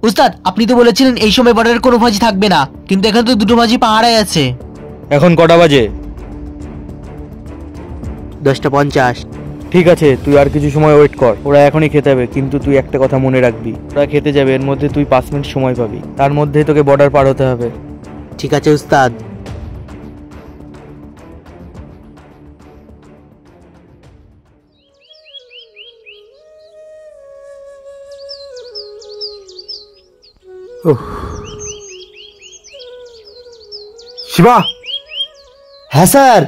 উস্তাদ, আপনি তো বলেছিলেন এই সময় বর্ডারের কোনো ফাঁজি থাকবে না, কিন্তু এখানে তো দুটো ফাঁজি পাহারায় আছে। এখন কটা বাজে? 10:50। ঠিক আছে, তুই আর কিছু সময় ওয়েট কর। ওরা এখনই খেতে হবে, কিন্তু তুই একটা কথা মনে রাখবি, ওরা খেতে যাবে, এর মধ্যে তুই 5 মিনিট সময় পাবি। তার মধ্যেই তোকে বর্ডার পার হতে হবে। ঠিক আছে উস্তাদ। শিবা। হ্যাঁ স্যার।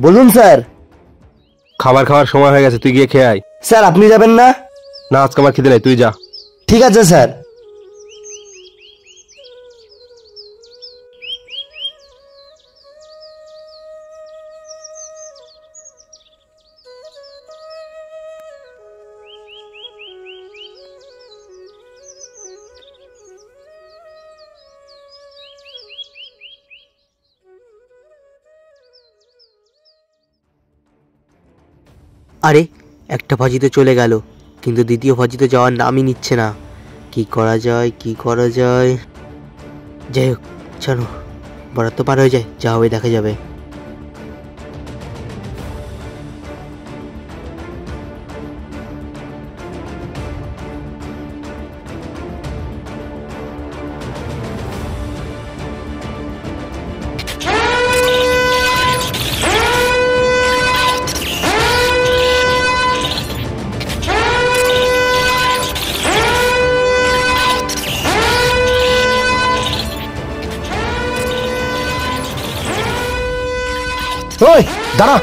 বলুন স্যার। খাবার খাওয়ার সময় হয়ে গেছে, তুই গিয়ে খেয়ে আয়। স্যার আপনি যাবেন না? না, আজকে আমার খিদে নেই, তুই যা। ঠিক আছে স্যার। আরে একটা ফাঁজিতে চলে গেল, কিন্তু দ্বিতীয় ফাঁজিতে যাওয়ার নামই নিচ্ছে না। কি করা যায়, কি করা যায়? যাই হোক, চলো বরাদ্দ পার হয়ে যায়, যা হবে দেখা যাবে। ওই দাঁড়া।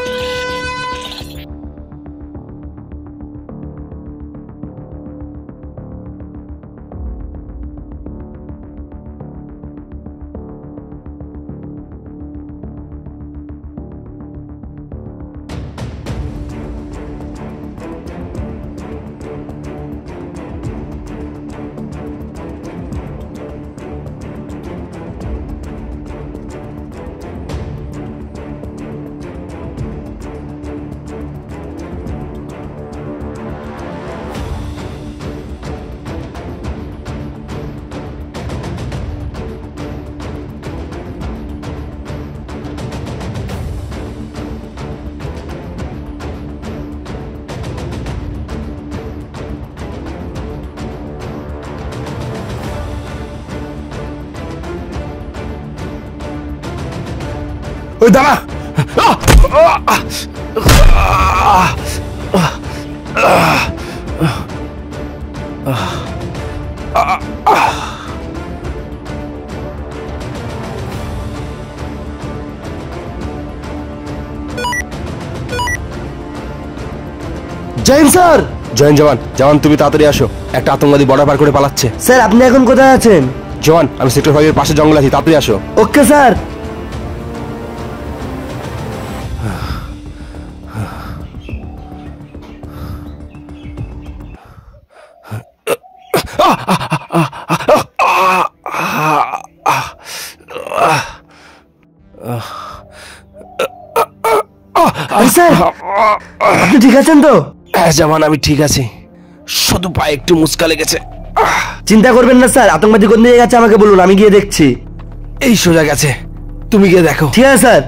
ওই দাঁড়া। Join sir. জয়েন জওয়ান। জওয়ান তুমি তাড়াতাড়ি আসো, একটা আতঙ্কবাদী বর্ডার পার করে পালাচ্ছে। স্যার আপনি এখন কোথায় আছেন? জওয়ান, আমি সেক্টর 5 এর পাশে জঙ্গল আছি, তাড়াতাড়ি আসো। Okay sir. স্যার আপনি ঠিক আছেন তো? হ্যাঁ জওয়ান, আমি ঠিক আছি, শুধু পায়ে একটু মুচকা লেগেছে। চিন্তা করবেন না স্যার, আতঙ্কবাদী কোন দিকে গেছে আমাকে বলুন, আমি গিয়ে দেখছি। এই সোজা গেছে, তুমি গিয়ে দেখো। ঠিক আছে স্যার।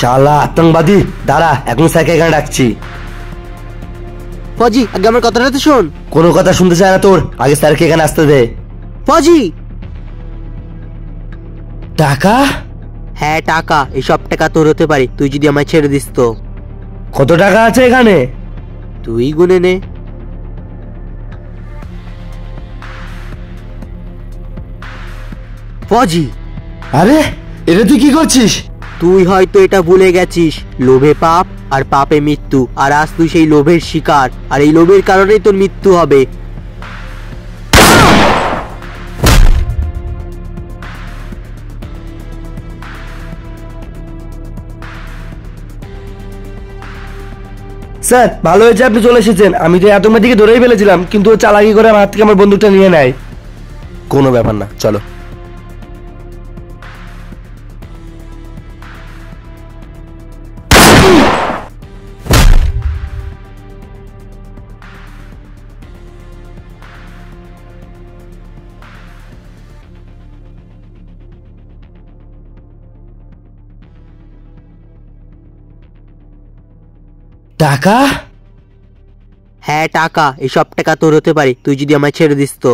শালা আতঙ্কবাদী, দাঁড়া এখন স্যারকে এখানে ডাকছি। ফজি, আগে আমার কথাটা তো শোন। কোনো কথা শুনতে চায় না তোর, আগে স্যারকে এখানে আসতে দে। ফজি। টাকা? হ্যাঁ টাকা, এসব টাকা তোর হতে পারে তুই যদি আমায় ছেড়ে দিস তো। কত টাকা আছে এখানে? তুই গুনে নে। ফজি, আরে এটা তুই কি করছিস? তুই হয়তো এটা ভুলে গেছিস, লোভে পাপ আর পাপে মৃত্যু। আর আজ তুই সেই লোভের শিকার, আর এই লোভের কারণেই তোর মৃত্যু হবে। স্যার ভালো হয়েছে আপনি চলে এসেছেন। আমি তো আতঙ্কের দিকে ধরেই ফেলেছিলাম, কিন্তু ও চালাকি করে আমার হাত থেকে আমার বন্দুকটা নিয়ে নেয়। কোনো ব্যাপার না, চলো। টাকা? হ্যাঁ টাকা, এসব টাকা তোর হতে পারে তুই যদি আমায় ছেড়ে দিস তো।